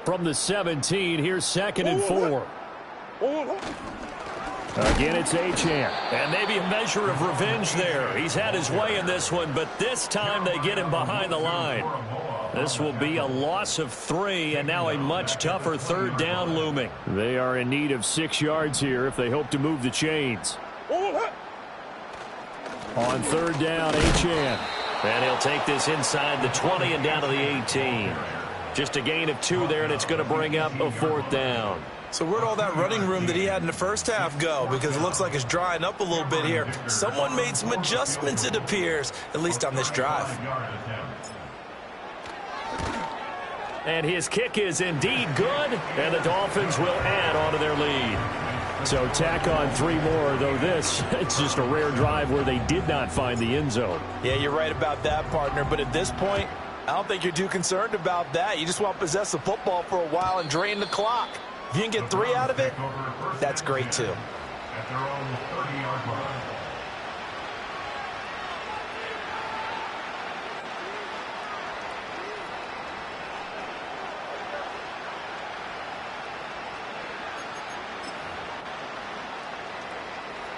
From the 17, here's 2nd and 4. Again, it's Achane.
And maybe a measure of revenge there. He's had his way in this one, but this time they get him behind the line. This will be a loss of 3, and now a much tougher third down looming.
They are in need of 6 yards here if they hope to move the chains. On third down, Achane.
And he'll take this inside the 20 and down to the 18. Just a gain of 2 there, and it's going to bring up a 4th down.
So where'd all that running room that he had in the first half go? Because it looks like it's drying up a little bit here. Someone made some adjustments, it appears, at least on this drive.
And his kick is indeed good, and the Dolphins will add on to their lead.
So tack on 3 more, though this, it's just a rare drive where they did not find the end zone.
Yeah, you're right about that, partner. But at this point, I don't think you're too concerned about that. You just want to possess the football for a while and drain the clock. If you can get 3 out of it, that's great too. At their own 30-yard line.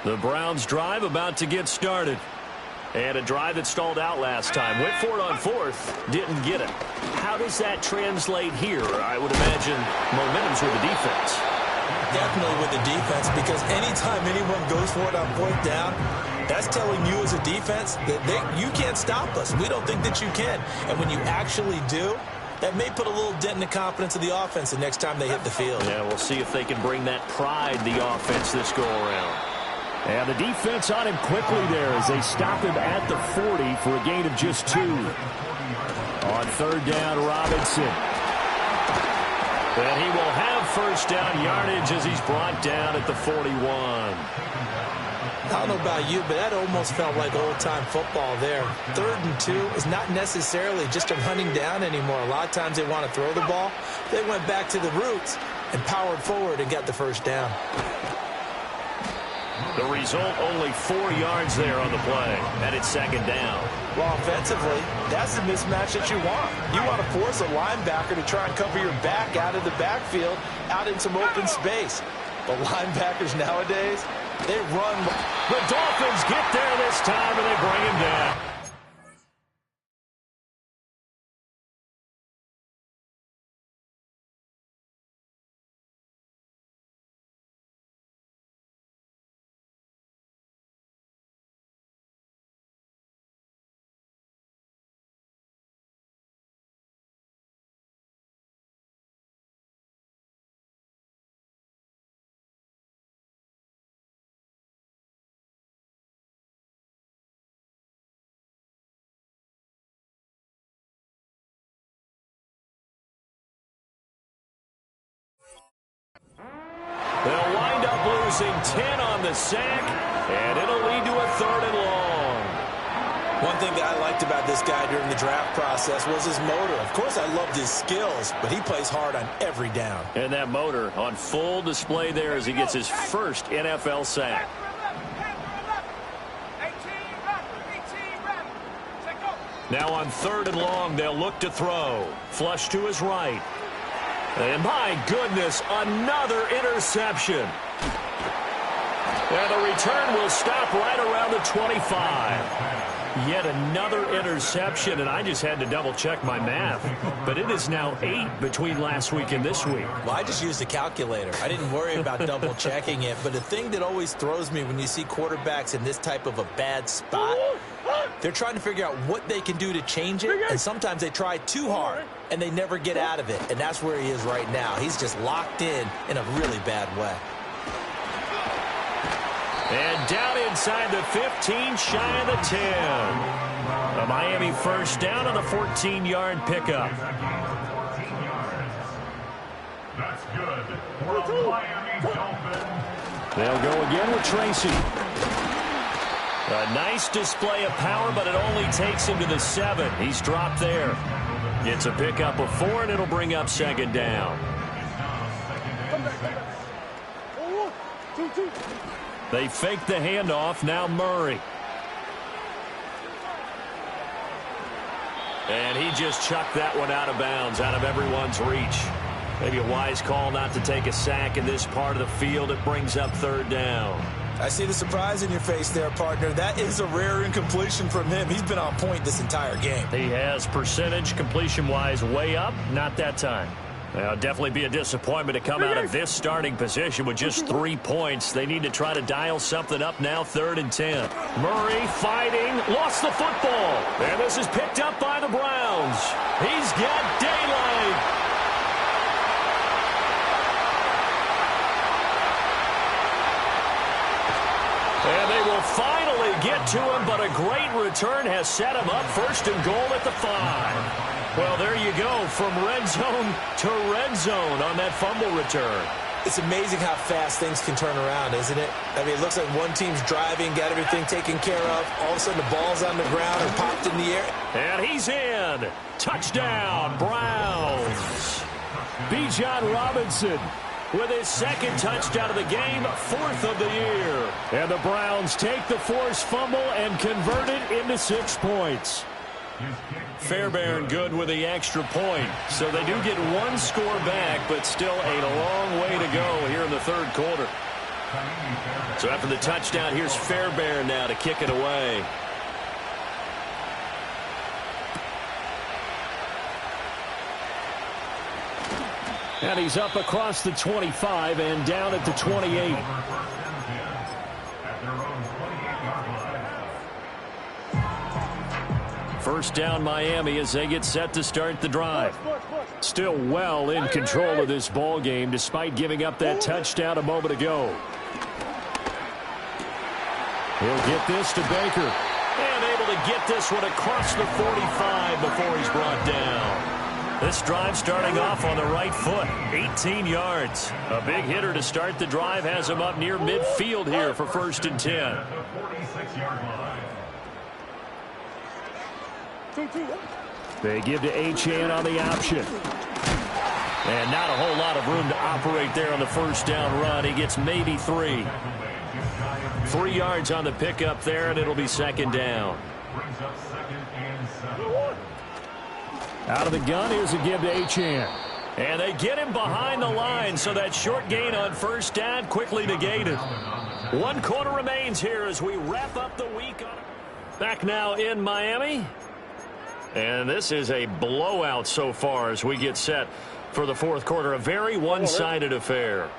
The Browns drive about to get started. And a drive that stalled out last time. Went for it on 4th, didn't get it. How does that translate here? I would imagine momentum's with the defense.
Definitely with the defense, because anytime anyone goes for it on 4th down, that's telling you as a defense that you can't stop us. We don't think that you can. And when you actually do, that may put a little dent in the confidence of the offense the next time they hit the field.
Yeah, we'll see if they can bring that pride to the offense this go-around.
And the defense on him quickly there as they stop him at the 40 for a gain of just 2. On third down, Robinson.
And he will have first down yardage as he's brought down at the 41.
I don't know about you, but that almost felt like old-time football there. 3rd and 2 is not necessarily just a running down anymore. A lot of times they want to throw the ball. They went back to the roots and powered forward and got the first down.
The result, only 4 yards there on the play, and it's 2nd down.
Well, offensively, that's the mismatch that you want. You want to force a linebacker to try and cover your back out of the backfield, out in some open space. But linebackers nowadays, they run.
The Dolphins get there this time, and they bring him down. They'll wind up losing 10 on the sack, and it'll lead to a 3rd and long.
One thing that I liked about this guy during the draft process was his motor. Of course, I loved his skills, but he plays hard on every down.
And that motor on full display there as he gets his first NFL sack. Now on 3rd and long, they'll look to throw. Flush to his right. And my goodness, another interception. And the return will stop right around the 25. Yet another interception, and I just had to double-check my math. But it is now 8 between last week and this week.
Well, I just used a calculator. I didn't worry about double-checking it. But the thing that always throws me when you see quarterbacks in this type of a bad spot, they're trying to figure out what they can do to change it, and sometimes they try too hard, and they never get out of it. And that's where he is right now. He's just locked in a really bad way.
And down inside the 15, shy of the 10. A Miami first down on the 14-yard pickup.
That's good for a Miami Dolphin.
They'll go again with Tracy. A nice display of power, but it only takes him to the 7. He's dropped there. Gets a pickup of 4, and it'll bring up 2nd down. They fake the handoff. Now Murray. And he just chucked that one out of bounds, out of everyone's reach. Maybe a wise call not to take a sack in this part of the field. It brings up 3rd down.
I see the surprise in your face there, partner. That is a rare incompletion from him. He's been on point this entire game.
He has percentage completion-wise way up. Not that time. Well, definitely be a disappointment to come out of this starting position with just 3 points. They need to try to dial something up now, 3rd and 10. Murray fighting, lost the football. And this is picked up by the Browns. He's got daylight. And they will finally get to him, but a great return has set him up 1st and goal at the 5. Well, there you go, from red zone to red zone on that fumble return.
It's amazing how fast things can turn around, isn't it? I mean, it looks like one team's driving, got everything taken care of. All of a sudden, the ball's on the ground and popped in the air.
And he's in. Touchdown, Browns. Bijan Robinson with his 2nd touchdown of the game, 4th of the year. And the Browns take the forced fumble and convert it into 6 points. Fairbairn good with the extra point. So they do get 1 score back, but still a long way to go here in the 3rd quarter. So after the touchdown, here's Fairbairn now to kick it away. And he's up across the 25 and down at the 28. First down Miami as they get set to start the drive. Still well in control of this ball game despite giving up that touchdown a moment ago. He'll get this to Baker. And able to get this one across the 45 before he's brought down. This drive starting off on the right foot, 18 yards. A big hitter to start the drive has him up near midfield here for 1st and 10.
They give to Achane on the option.
And not a whole lot of room to operate there on the first down run. He gets maybe 3. 3 yards on the pickup there, and it'll be 2nd down.
Out of the gun, here's a give to Achane.
And they get him behind the line, so that short gain on 1st down quickly negated. 1 quarter remains here as we wrap up the week. Back now in Miami. And this is a blowout so far as we get set for the 4th quarter. A very one-sided affair.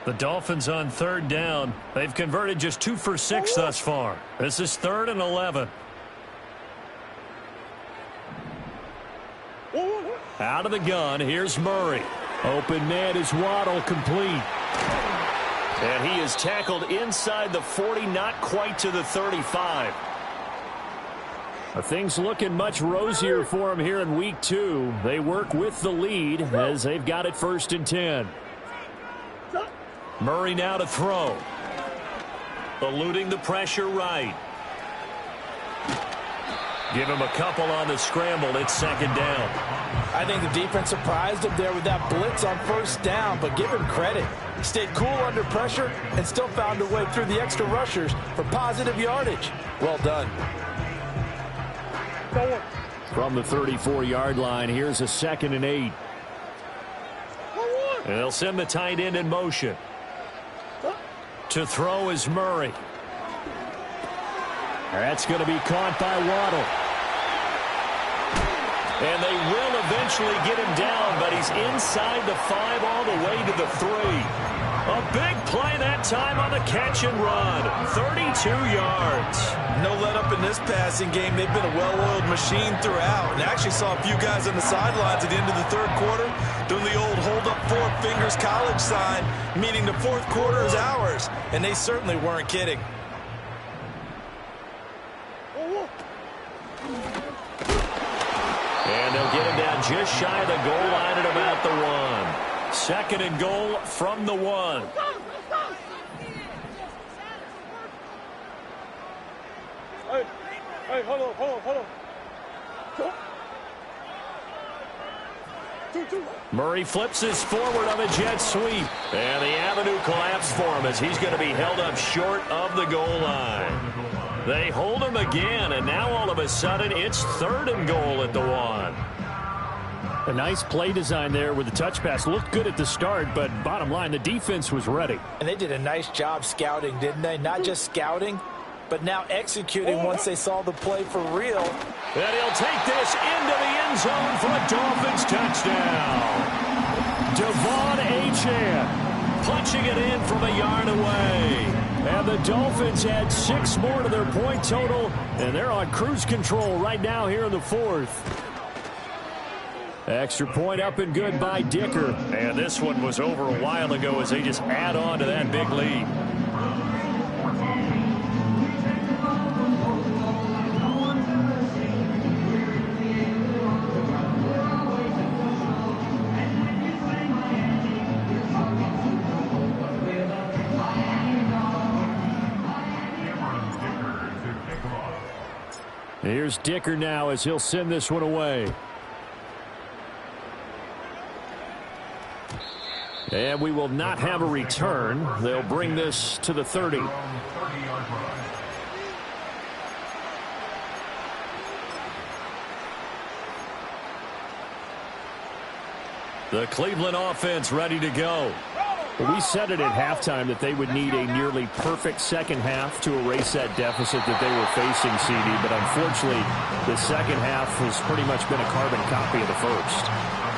The Dolphins on 3rd down. They've converted just 2 for 6 thus far. This is 3rd and 11. Out of the gun, here's Murray.
Open man is Waddle, complete.
And he is tackled inside the 40, not quite to the 35.
Things looking much rosier for him here in week 2. They work with the lead as they've got it 1st and 10.
Murray now to throw. Eluding the pressure right. Give him a couple on the scramble. It's 2nd down.
I think the defense surprised him there with that blitz on 1st down, but give him credit. He stayed cool under pressure and still found a way through the extra rushers for positive yardage. Well done.
From the 34-yard line, here's a 2nd and 8.
And they'll send the tight end in motion. To throw is Murray.
That's going to be caught by Waddle.
And they will eventually get him down, but he's inside the 5 all the way to the 3. A big play that time on the catch and run. 32 yards.
No let up in this passing game. They've been a well-oiled machine throughout. And I actually saw a few guys on the sidelines at the end of the 3rd quarter doing the old hold up 4 fingers college sign, meaning the 4th quarter is ours. And they certainly weren't kidding.
And they'll get him down just shy of the goal line at about the 1. 2nd and goal from the 1.
Hey, hold on.
Murray flips this forward on a jet sweep. And the avenue collapsed for him as he's going to be held up short of the goal line. They hold him again, and now all of a sudden it's 3rd and goal at the 1.
A nice play design there with the touch pass. Looked good at the start, but bottom line, the defense was ready.
And they did a nice job scouting, didn't they? Not just scouting, but now executing once they saw the play for real.
And he'll take this into the end zone for a Dolphins touchdown.
Devon Achane
punching it in from a yard away.
And the Dolphins add 6 more to their point total, and they're on cruise control right now here in the 4th. Extra point up and good by Dicker.
And this one was over a while ago as they just add on to that big lead.
Here's Dicker now as he'll send this one away. And we will not have a return. They'll bring this to the 30.
The Cleveland offense ready to go.
We said it at halftime that they would need a nearly perfect second half to erase that deficit that they were facing, CD. But unfortunately, the second half has pretty much been a carbon copy of the first.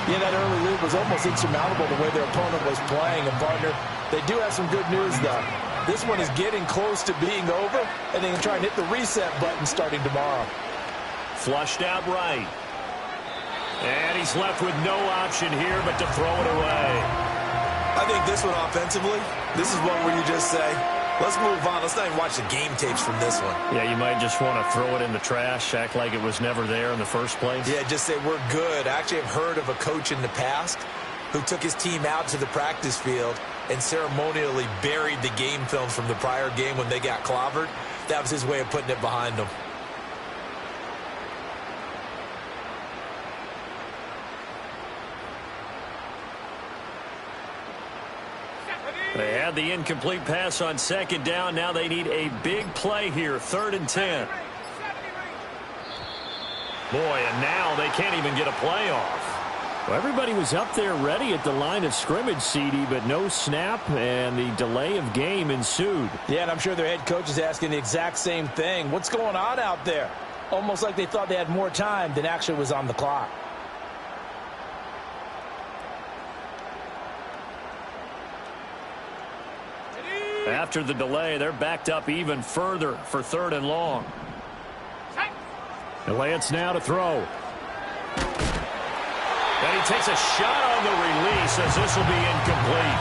Yeah, that early lead was almost insurmountable the way their opponent was playing. And, partner, they do have some good news, though. This one is getting close to being over, and they can try and hit the reset button starting tomorrow.
Flushed out right. And he's left with no option here but to throw it away.
I think this one offensively, this is one where you just say,
Let's move on. Let's not even watch the game tapes from this one.
Yeah, you might just want to throw it in the trash, act like it was never there in the first place.
Yeah, just say we're good. I actually have heard of a coach in the past who took his team out to the practice field and ceremonially buried the game film from the prior game when they got clobbered. That was his way of putting it behind them.
They had the incomplete pass on second down. Now they need a big play here, 3rd and 10. Boy, and now they can't even get a play off.
Well, everybody was up there ready at the line of scrimmage, CD, but no snap, and the delay of game ensued.
Yeah, and I'm sure their head coach is asking the exact same thing. What's going on out there? Almost like they thought they had more time than actually was on the clock.
After the delay, they're backed up even further for 3rd and long.
And Lance now to throw.
And he takes a shot on the release as this will be incomplete.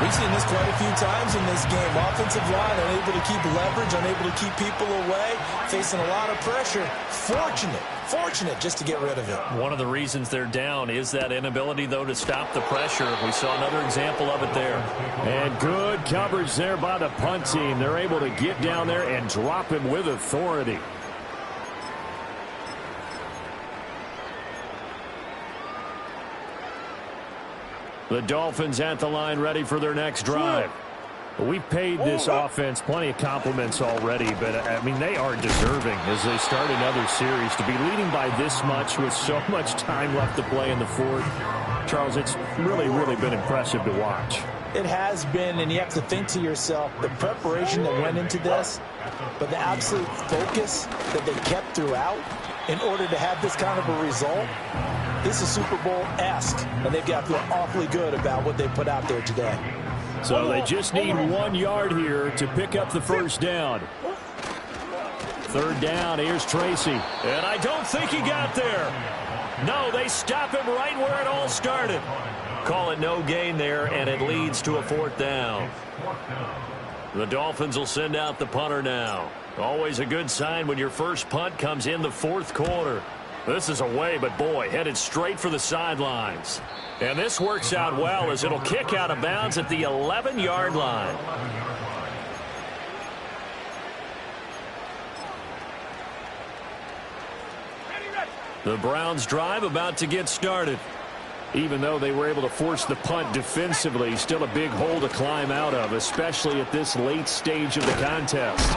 We've seen this quite a few times in this game. Offensive line unable to keep leverage, unable to keep people away, facing a lot of pressure. Fortunate just to get rid of it.
One of the reasons they're down is that inability, though, to stop the pressure. We saw another example of it there.
And good coverage there by the punt team. They're able to get down there and drop him with authority. The Dolphins at the line, ready for their next drive. We've paid this offense plenty of compliments already, but, I mean, they are deserving as they start another series. To be leading by this much with so much time left to play in the fourth, Charles, it's really been impressive to watch.
It has been, and you have to think to yourself, the preparation that went into this, but the absolute focus that they kept throughout in order to have this kind of a result. This is Super Bowl-esque, and they've got to feel awfully good about what they put out there today.
So they just need 1 yard here to pick up the first down. 3rd down, here's Tracy.
And I don't think he got there. No, they stop him right where it all started. Call it no gain there, and it leads to a 4th down. The Dolphins will send out the punter now. Always a good sign when your first punt comes in the 4th quarter. This is away, but boy, headed straight for the sidelines. And this works out well as it'll kick out of bounds at the 11-yard line. The Browns drive about to get started.
Even though they were able to force the punt defensively, still a big hole to climb out of, especially at this late stage of the contest.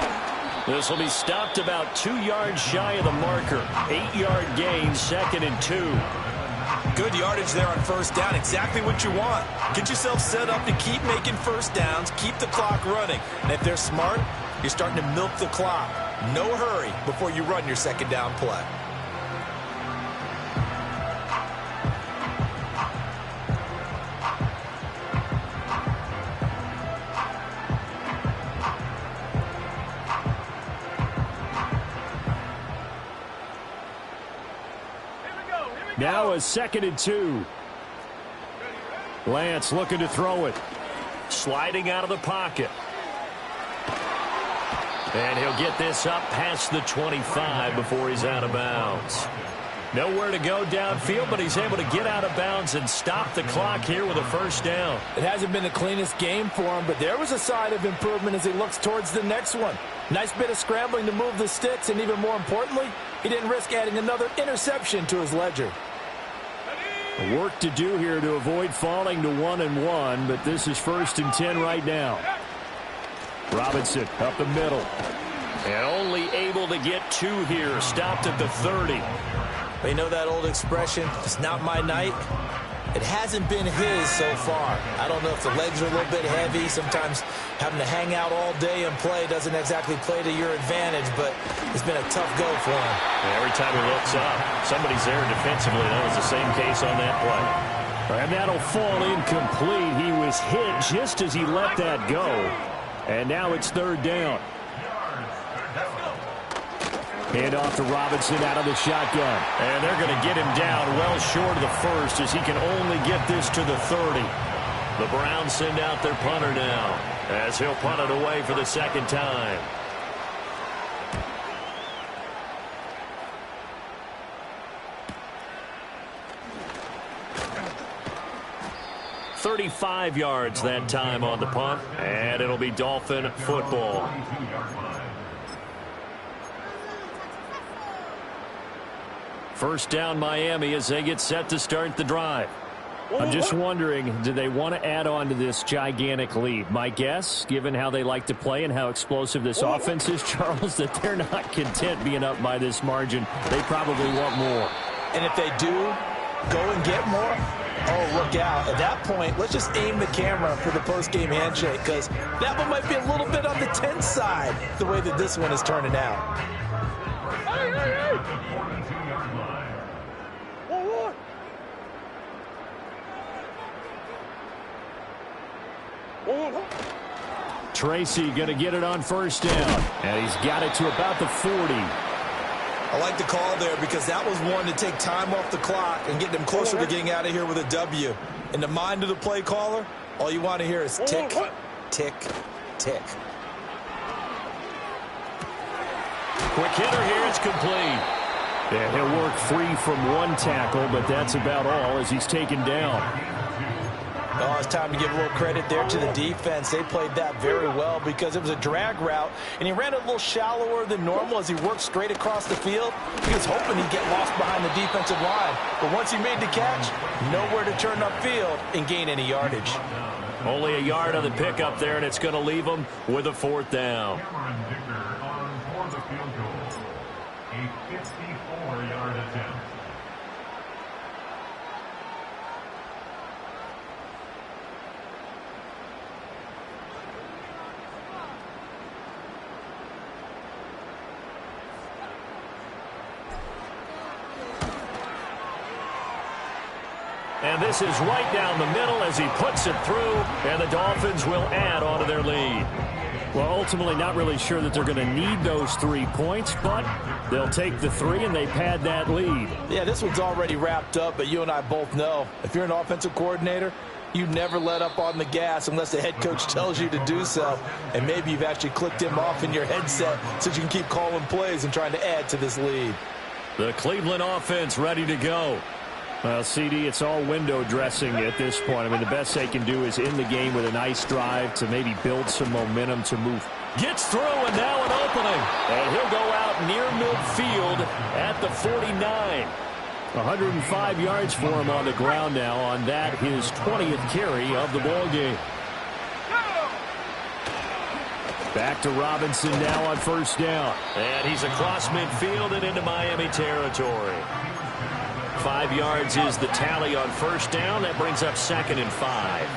This will be stopped about 2 yards shy of the marker. 8-yard gain, 2nd and 2.
Good yardage there on first down. Exactly what you want. Get yourself set up to keep making first downs, keep the clock running. And if they're smart, you're starting to milk the clock. No hurry before you run your second down play.
Now a 2nd and 2. Lance looking to throw it.
Sliding out of the pocket. And he'll get this up past the 25 before he's out of bounds. Nowhere to go downfield, but he's able to get out of bounds and stop the clock here with a first down.
It hasn't been the cleanest game for him, but there was a sign of improvement as he looks towards the next one. Nice bit of scrambling to move the sticks, and even more importantly, he didn't risk adding another interception to his ledger.
Work to do here to avoid falling to 1-1, but this is 1st and 10 right now. Robinson up the middle.
And only able to get 2 here. Stopped at the 30.
You know that old expression, it's not my night? It hasn't been his so far. I don't know if the legs are a little bit heavy. Sometimes having to hang out all day and play doesn't exactly play to your advantage, but it's been a tough go for him.
Every time he looks up, somebody's there defensively. That was the same case on that play.
And that'll fall incomplete. He was hit just as he let that go. And now it's 3rd down. Hand off to Robinson out of the shotgun.
And they're going to get him down well short of the first as he can only get this to the 30. The Browns send out their punter now. as he'll punt it away for the second time. "35 yards that time on the punt, and it'll be Dolphin football. First down Miami as they get set to start the drive.
I'm just wondering, do they want to add on to this gigantic lead? My guess, given how they like to play and how explosive this offense is, Charles, that they're not content being up by this margin. They probably want more.
And if they do go and get more, oh, look out. At that point, let's just aim the camera for the post-game handshake, because that one might be a little bit on the tense side, the way that this one is turning out.
Hey, hey, hey!
Tracy going to get it on first down, and he's got it to about the 40.
I like the call there because that was one to take time off the clock and get them closer to getting out of here with a W. In the mind of the play caller, all you want to hear is tick, tick, tick.
Quick hitter here, it's complete.
Yeah, he'll work free from one tackle, but that's about all as he's taken down.
Oh, it's time to give a little credit there to the defense. They played that very well because it was a drag route, and he ran it a little shallower than normal as he worked straight across the field. He was hoping he'd get lost behind the defensive line, but once he made the catch, nowhere to turn upfield and gain any yardage.
Only a yard on the pickup there, and it's going to leave him with a fourth down.
A 54-yard attempt.
And this is right down the middle as he puts it through, and the Dolphins will add on to their lead.
Well, ultimately not really sure that they're going to need those 3 points, but they'll take the 3 and they pad that lead.
Yeah, this one's already wrapped up, but you and I both know if you're an offensive coordinator, you never let up on the gas unless the head coach tells you to do so. And maybe you've actually clicked him off in your headset so you can keep calling plays and trying to add to this lead.
The Cleveland offense ready to go.
Well, CD, it's all window dressing at this point. I mean, the best they can do is end the game with a nice drive to maybe build some momentum to move.
Gets through, and now an opening. And he'll go out near midfield at the 49.
105 yards for him on the ground now on that, his 20th carry of the ball game. Back to Robinson now on first down.
And he's across midfield and into Miami territory. 5 yards is the tally on first down. That brings up 2nd and 5.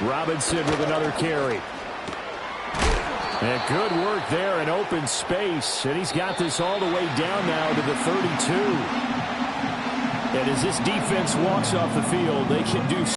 Robinson with another carry. And good work there in open space. And he's got this all the way down now to the 32. And as this defense walks off the field, they can do